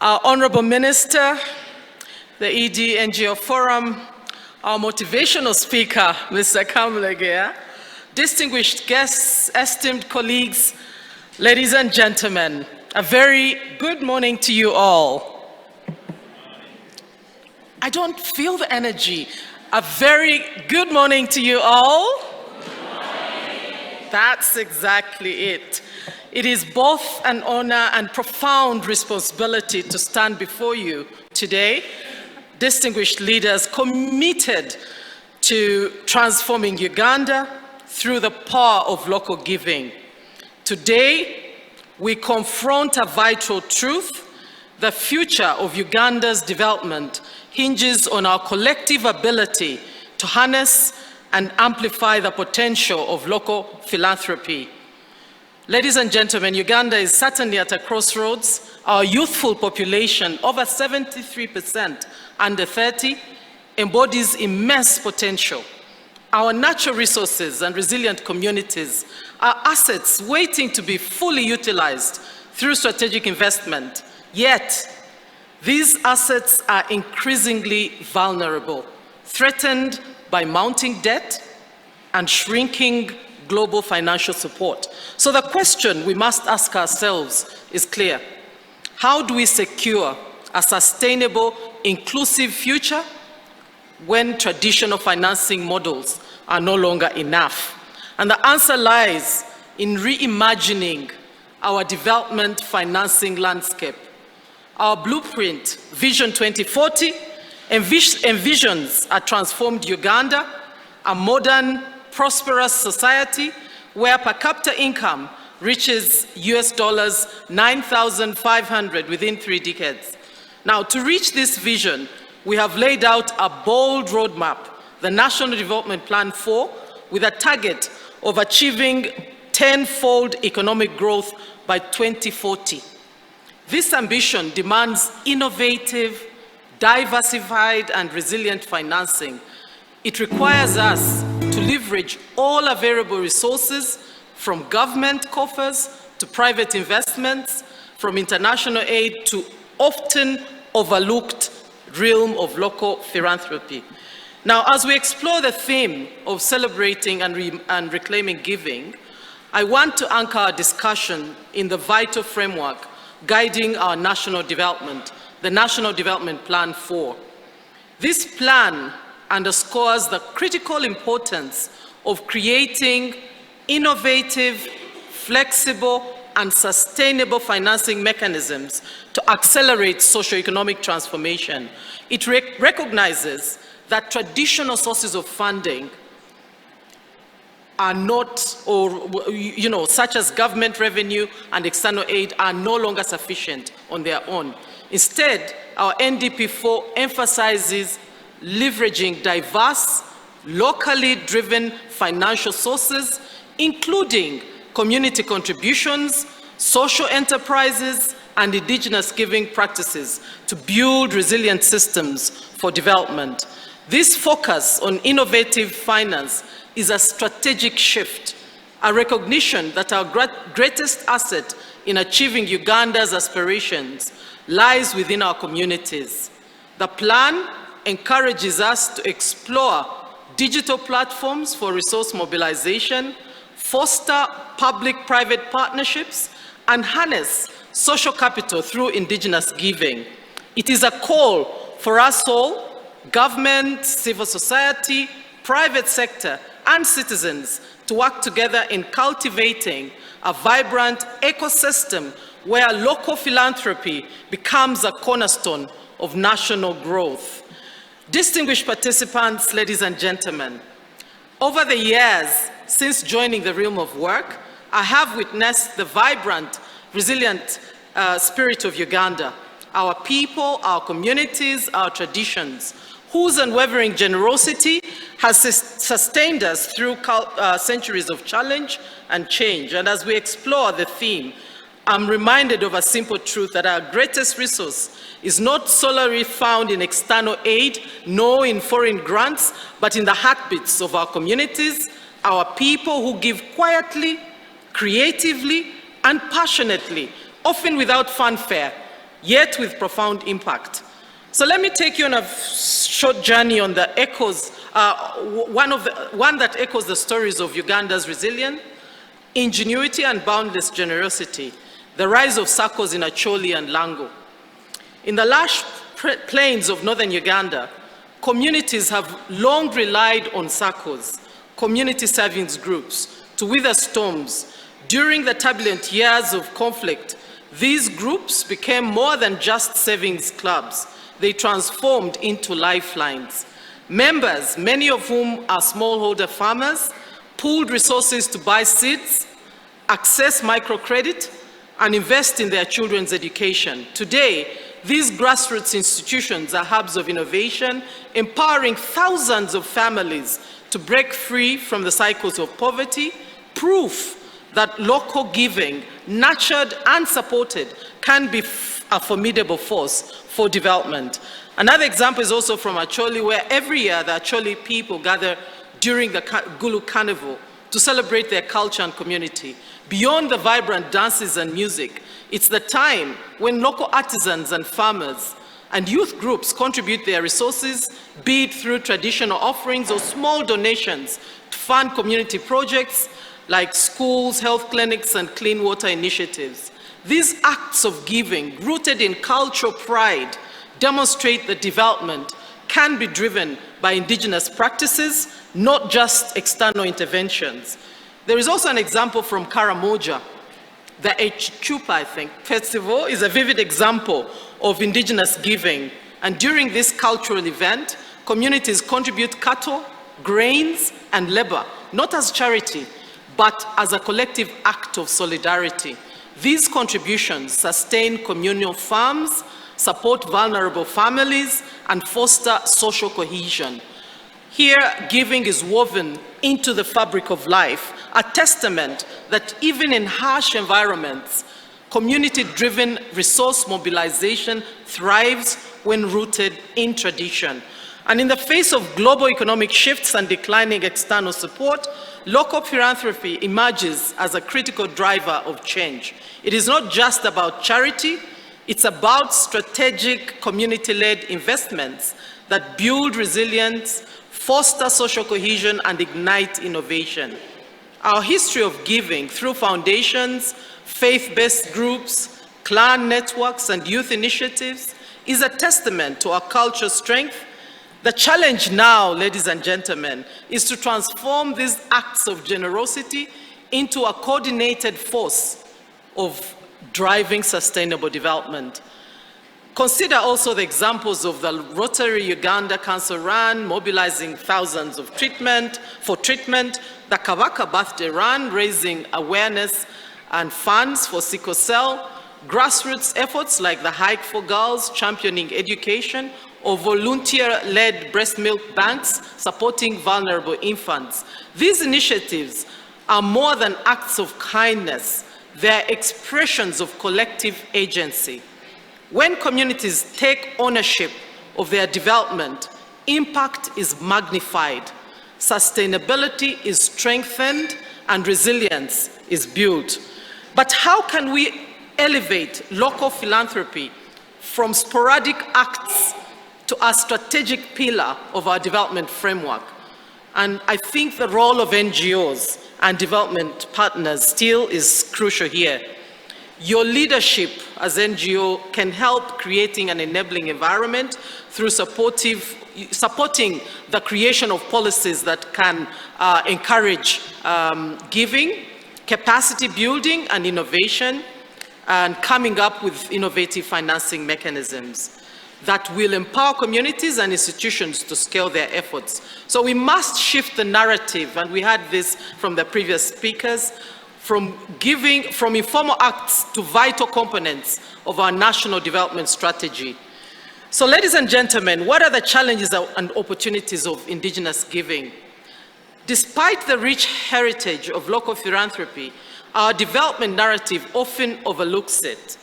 Our Honorable Minister, the ED NGO Forum, our motivational speaker, Mr. Kamlega, distinguished guests, esteemed colleagues, ladies and gentlemen, a very good morning to you all. I don't feel the energy. A very good morning to you all. That's exactly it. It is both an honor and profound responsibility to stand before you today, distinguished leaders committed to transforming Uganda through the power of local giving. Today, we confront a vital truth: the future of Uganda's development hinges on our collective ability to harness and amplify the potential of local philanthropy. Ladies and gentlemen, Uganda is certainly at a crossroads. Our youthful population, over 73% under 30, embodies immense potential. Our natural resources and resilient communities are assets waiting to be fully utilized through strategic investment. Yet, these assets are increasingly vulnerable, threatened by mounting debt and shrinking global financial support. So the question we must ask ourselves is clear: how do we secure a sustainable, inclusive future when traditional financing models are no longer enough? And the answer lies in reimagining our development financing landscape. Our blueprint, Vision 2040, envisions a transformed Uganda, a modern, prosperous society where per capita income reaches US $9,500 within 3 decades. Now, to reach this vision, we have laid out a bold roadmap, the National Development Plan 4, with a target of achieving 10-fold economic growth by 2040. This ambition demands innovative, diversified, and resilient financing. It requires us to leverage all available resources, from government coffers to private investments, from international aid to often overlooked realm of local philanthropy. Now, as we explore the theme of celebrating and reclaiming giving, I want to anchor our discussion in the vital framework guiding our national development, the National Development Plan 4. This plan underscores the critical importance of creating innovative, flexible, and sustainable financing mechanisms to accelerate socioeconomic transformation. It recognizes that traditional sources of funding are not, such as government revenue and external aid, are no longer sufficient on their own. Instead, our NDP4 emphasizes leveraging diverse, locally driven financial sources, including community contributions, social enterprises, and indigenous giving practices to build resilient systems for development. This focus on innovative finance is a strategic shift, a recognition that our greatest asset in achieving Uganda's aspirations lies within our communities. The plan encourages us to explore digital platforms for resource mobilization, foster public-private partnerships, and harness social capital through indigenous giving. It is a call for us all, government, civil society, private sector, and citizens, to work together in cultivating a vibrant ecosystem where local philanthropy becomes a cornerstone of national growth. Distinguished participants, ladies and gentlemen, over the years since joining the realm of work, I have witnessed the vibrant, resilient spirit of Uganda, our people, our communities, our traditions, whose unwavering generosity has sustained us through centuries of challenge and change. And as we explore the theme, I'm reminded of a simple truth that our greatest resource is not solely found in external aid, nor in foreign grants, but in the heartbeats of our communities, our people who give quietly, creatively, and passionately, often without fanfare, yet with profound impact. So let me take you on a short journey on the echoes, one that echoes the stories of Uganda's resilience, ingenuity and boundless generosity, the rise of SACCOs in Acholi and Lango. In the lush plains of northern Uganda, communities have long relied on SACCOs, community savings groups, to weather storms. During the turbulent years of conflict, these groups became more than just savings clubs. They transformed into lifelines. Members, many of whom are smallholder farmers, pooled resources to buy seeds, access microcredit, and invest in their children's education. Today, these grassroots institutions are hubs of innovation, empowering thousands of families to break free from the cycles of poverty, proof that local giving, nurtured and supported, can be a formidable force for development. Another example is also from Acholi, where every year the Acholi people gather during the Gulu Carnival to celebrate their culture and community. Beyond the vibrant dances and music, it's the time when local artisans and farmers and youth groups contribute their resources, be it through traditional offerings or small donations to fund community projects like schools, health clinics, and clean water initiatives. These acts of giving, rooted in cultural pride, demonstrate that development can be driven by indigenous practices, not just external interventions. There is also an example from Karamoja. The Chupa, I think, festival is a vivid example of indigenous giving. And during this cultural event, communities contribute cattle, grains, and labor, not as charity, but as a collective act of solidarity. These contributions sustain communal farms, support vulnerable families, and foster social cohesion. Here, giving is woven into the fabric of life, a testament that even in harsh environments, community-driven resource mobilization thrives when rooted in tradition. And in the face of global economic shifts and declining external support, local philanthropy emerges as a critical driver of change. It is not just about charity, it's about strategic community-led investments that build resilience, foster social cohesion, and ignite innovation. Our history of giving through foundations, faith-based groups, clan networks, and youth initiatives is a testament to our cultural strength. The challenge now, ladies and gentlemen, is to transform these acts of generosity into a coordinated force of driving sustainable development. Consider also the examples of the Rotary Uganda Council Run, mobilizing thousands for treatment, the Kabaka Birthday Run, raising awareness and funds for sickle cell, grassroots efforts like the Hike for Girls, championing education, or volunteer-led breast milk banks supporting vulnerable infants. These initiatives are more than acts of kindness. They're expressions of collective agency. When communities take ownership of their development, impact is magnified, sustainability is strengthened, and resilience is built. But how can we elevate local philanthropy from sporadic acts to a strategic pillar of our development framework? And I think the role of NGOs and development partners still is crucial here. Your leadership as NGO can help creating an enabling environment through supporting the creation of policies that can encourage giving, capacity building, and innovation, and coming up with innovative financing mechanisms that will empower communities and institutions to scale their efforts. So we must shift the narrative, and we had this from the previous speakers, from informal acts to vital components of our national development strategy. So ladies and gentlemen, what are the challenges and opportunities of indigenous giving? Despite the rich heritage of local philanthropy, our development narrative often overlooks it.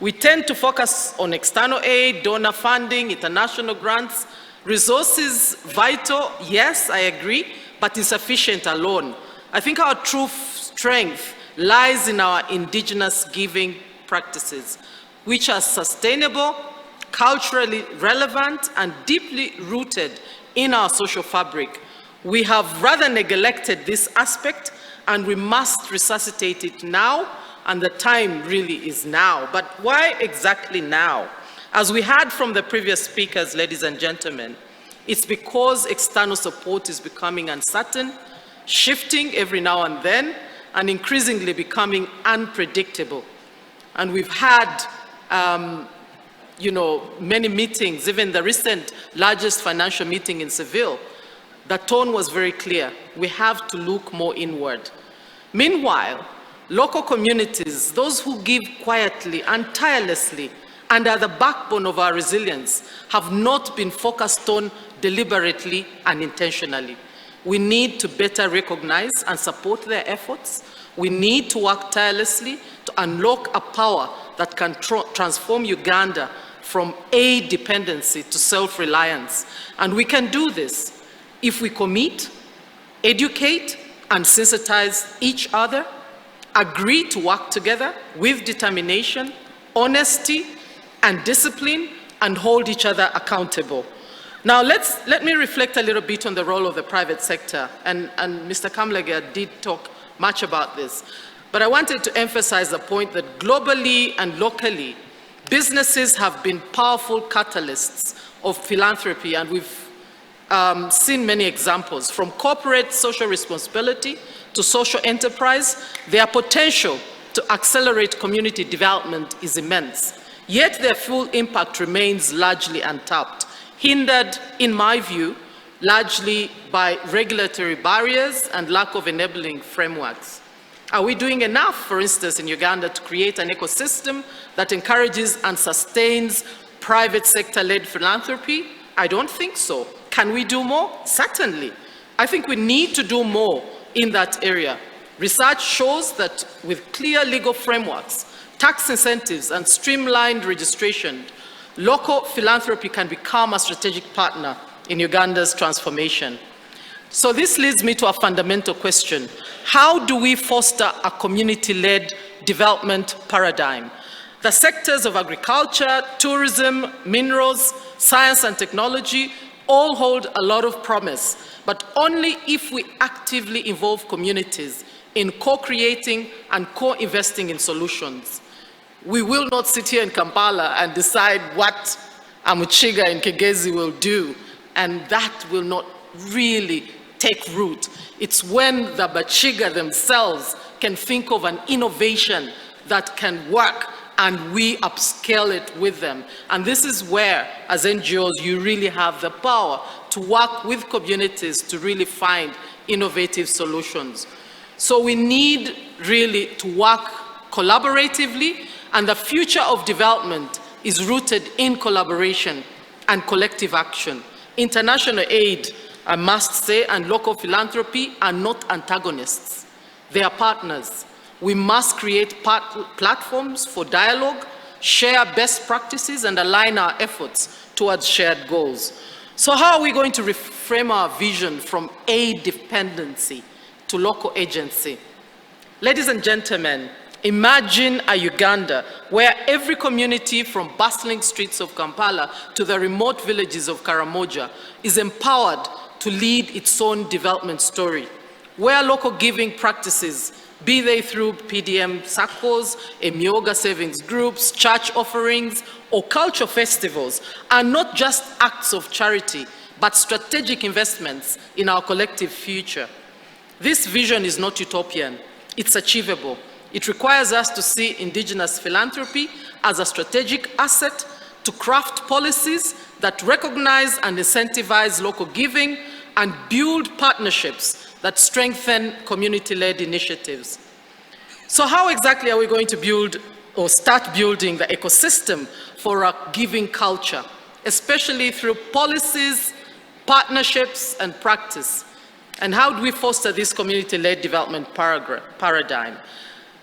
We tend to focus on external aid, donor funding, international grants, resources vital, yes, I agree, but insufficient alone. I think our true strength lies in our indigenous giving practices. which are sustainable, culturally relevant, and deeply rooted in our social fabric. We have rather neglected this aspect, and we must resuscitate it now, and the time really is now. But why exactly now? As we heard from the previous speakers, ladies and gentlemen, it's because external support is becoming uncertain, shifting every now and then, and increasingly becoming unpredictable. And we've had many meetings, even the recent largest financial meeting in Seville. The tone was very clear. We have to look more inward. Meanwhile, local communities, those who give quietly and tirelessly and are the backbone of our resilience, have not been focused on deliberately and intentionally. We need to better recognize and support their efforts. We need to work tirelessly to unlock a power that can transform Uganda from aid dependency to self-reliance. And we can do this if we commit, educate, and sensitize each other, agree to work together with determination, honesty, and discipline, and hold each other accountable. Now, let me reflect a little bit on the role of the private sector, and Mr. Kamlega did talk much about this. But I wanted to emphasize the point that globally and locally, businesses have been powerful catalysts of philanthropy, and we've seen many examples. From corporate social responsibility to social enterprise, their potential to accelerate community development is immense. Yet their full impact remains largely untapped, hindered, in my view, largely by regulatory barriers and lack of enabling frameworks. Are we doing enough, for instance, in Uganda to create an ecosystem that encourages and sustains private sector-led philanthropy? I don't think so. Can we do more? Certainly. I think we need to do more in that area. Research shows that with clear legal frameworks, tax incentives, and streamlined registration, local philanthropy can become a strategic partner in Uganda's transformation. So this leads me to a fundamental question. How do we foster a community-led development paradigm? The sectors of agriculture, tourism, minerals, science and technology all hold a lot of promise, but only if we actively involve communities in co-creating and co-investing in solutions. We will not sit here in Kampala and decide what Amuchiga and Kegezi will do, and that will not really take root. It's when the Bachiga themselves can think of an innovation that can work and we upscale it with them. And this is where, as NGOs, you really have the power to work with communities to really find innovative solutions. So we need really to work collaboratively, and the future of development is rooted in collaboration and collective action. International aid, I must say, and local philanthropy are not antagonists. They are partners. We must create platforms for dialogue, share best practices, and align our efforts towards shared goals. So how are we going to reframe our vision from aid dependency to local agency? Ladies and gentlemen, imagine a Uganda where every community from bustling streets of Kampala to the remote villages of Karamoja is empowered to lead its own development story, where local giving practices, be they through PDM circles, Emyoga savings groups, church offerings, or culture festivals, are not just acts of charity, but strategic investments in our collective future. This vision is not utopian, it's achievable. It requires us to see indigenous philanthropy as a strategic asset, to craft policies that recognize and incentivize local giving, and build partnerships that strengthen community-led initiatives. So how exactly are we going to build or start building the ecosystem for a giving culture, especially through policies, partnerships, and practice? And how do we foster this community-led development paradigm?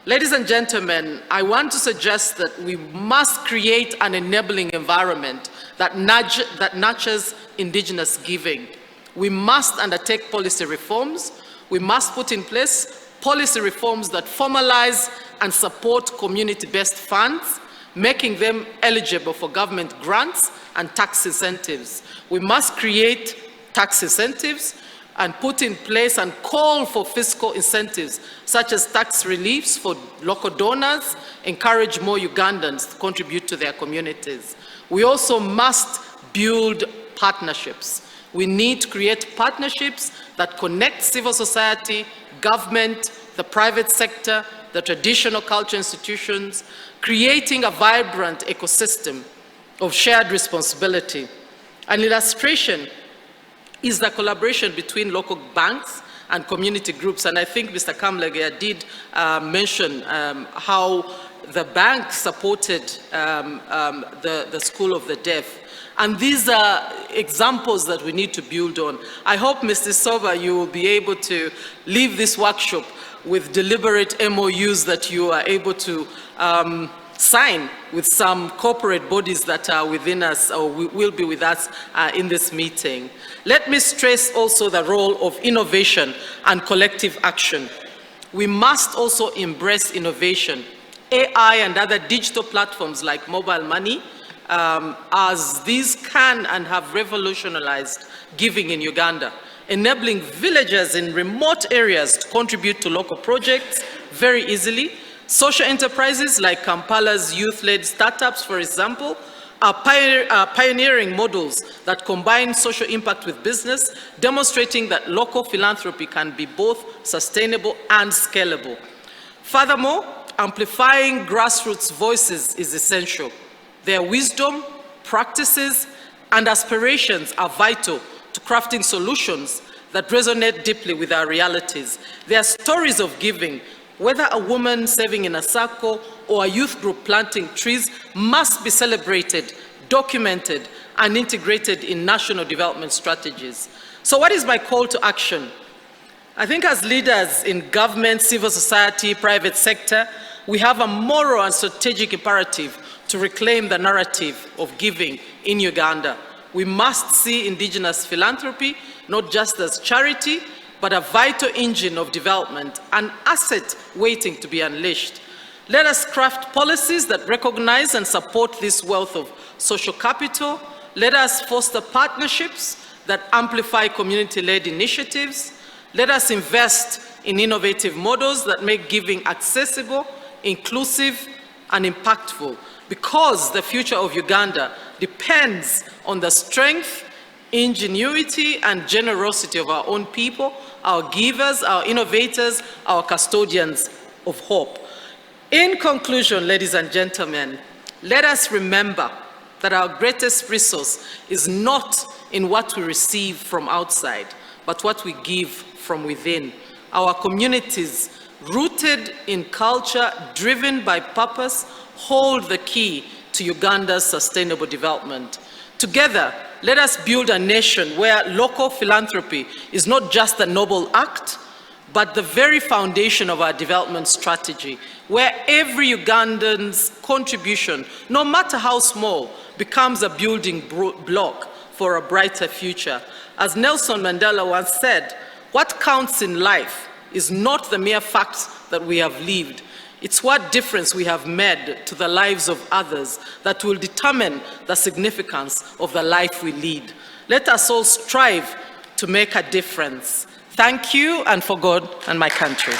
Ladies and gentlemen, I want to suggest that we must create an enabling environment that nurtures indigenous giving. We must undertake policy reforms. We must put in place policy reforms that formalize and support community-based funds, making them eligible for government grants and tax incentives. We must create tax incentives and put in place and call for fiscal incentives, such as tax reliefs for local donors, encourage more Ugandans to contribute to their communities. We also must build partnerships. We need to create partnerships that connect civil society, government, the private sector, the traditional culture institutions, creating a vibrant ecosystem of shared responsibility. An illustration is the collaboration between local banks and community groups. And I think Mr. Kamlegea did mention how the bank supported the School of the Deaf. And these are examples that we need to build on. I hope, Mr. Soba, you will be able to leave this workshop with deliberate MOUs that you are able to sign with some corporate bodies that are within us or will be with us in this meeting. Let me stress also the role of innovation and collective action. We must also embrace innovation. AI and other digital platforms like mobile money, as these can and have revolutionized giving in Uganda, enabling villagers in remote areas to contribute to local projects very easily. Social enterprises like Kampala's youth-led startups, for example, are pioneering models that combine social impact with business, demonstrating that local philanthropy can be both sustainable and scalable. Furthermore, amplifying grassroots voices is essential. Their wisdom, practices, and aspirations are vital to crafting solutions that resonate deeply with our realities. Their stories of giving, whether a woman serving in a circle or a youth group planting trees, must be celebrated, documented, and integrated in national development strategies. So what is my call to action? I think as leaders in government, civil society, private sector, we have a moral and strategic imperative to reclaim the narrative of giving in Uganda. We must see indigenous philanthropy not just as charity, but a vital engine of development, an asset waiting to be unleashed. Let us craft policies that recognize and support this wealth of social capital. Let us foster partnerships that amplify community-led initiatives. Let us invest in innovative models that make giving accessible, inclusive, and impactful, because the future of Uganda depends on the strength, ingenuity, and generosity of our own people, our givers, our innovators, our custodians of hope. In conclusion, ladies and gentlemen, let us remember that our greatest resource is not in what we receive from outside, but what we give from within. Our communities, rooted in culture, driven by purpose, hold the key to Uganda's sustainable development. Together, let us build a nation where local philanthropy is not just a noble act, but the very foundation of our development strategy, where every Ugandan's contribution, no matter how small, becomes a building block for a brighter future. As Nelson Mandela once said, what counts in life is not the mere facts that we have lived. It's what difference we have made to the lives of others that will determine the significance of the life we lead. Let us all strive to make a difference. Thank you, and for God and my country.